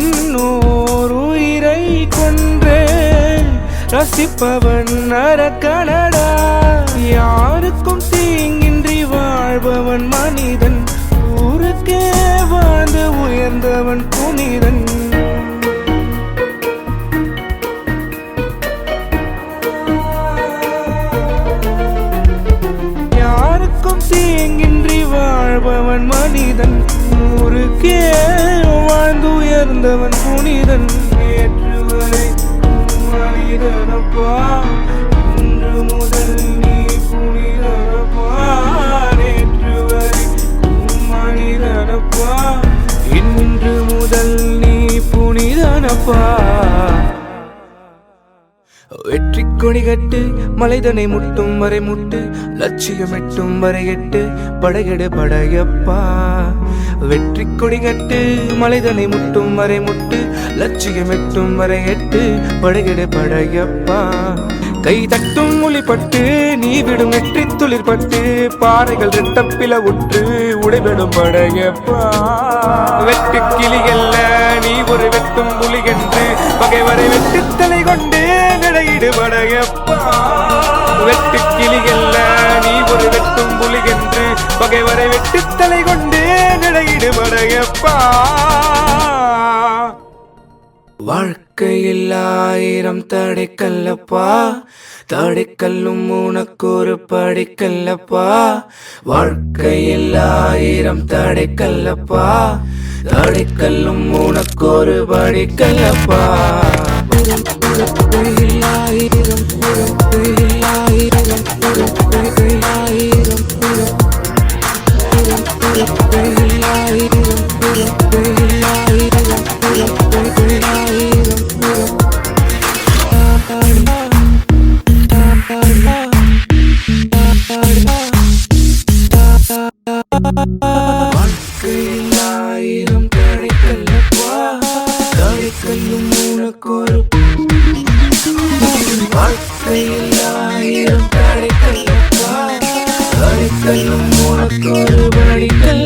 இன்னோர் உயிரை கொன்றே ரசிப்பவன் நரக்கனடா. யாருக்கும் தீங்கின்றி வாழ்பவன் மனிதன், ஊருக்கே வாழ்ந்து உயர்ந்தவன் புனிதன். யாருக்கும் தீங்கின்றி வாழ்பவன் மனிதன், ஊருக்கே வாழ்ந்து உயர்ந்தவன் புனிதன். நேற்று வரை மனிதனப்பா, இன்று முதல் நீ புனிதனப்பா. நேற்று வரை மனிதனப்பா, இன்று முதல் நீ புனிதனப்பா. வெற்றி கொடி கட்டு, மலைதனை முட்டும் வரை முட்டு, லட்சியம் எட்டும் வரை எட்டு, படையெடு படையப்பா. வெற்றி கொடி கட்டு, மலைதனை முட்டும் வரை முட்டு, லட்சியம் எட்டும் வரை எட்டு, படையெடு படையப்பா. கை தட்டும் மொழிப்பட்டு நீ விடும் வெற்றி துளிர்பட்டு, பாறைகள் ரெட்டப்பில உற்று உடைபெடும் படையப்பா. வெட்டு கிளியல்ல நீ ஒரு வெட்டும் புலி என்று, பகைவரை வெட்டு தலை கொண்டு நடையிடு படையப்பா. வெட்டு கிளியல்ல நீ ஒரு வெட்டும் புலி என்று, பகைவரை வெட்டு தலை கொண்டு நடையிடு படையப்பா. வாழ்க்கையில் 1000 தடைக்கல்லப்பா, தடைக்கல்லும் உனக்கு ஒரு படிக்கல்லப்பா. வாழ்க்கையில் 1000 தடைக்கல்லப்பா, தடைக்கல்லும் உனக்கு ஒரு படிக்கல்லப்பா. வாழ்க்கையில் 1000 தடைக்கல்லப்பா, தடைக்கல்லும் உனக்கு ஒரு. வாழ்க்கையில் 1000 தடைக்கல்லப்பா, தடைக்கல்லும் உனக்கு ஒரு படிக்கல்.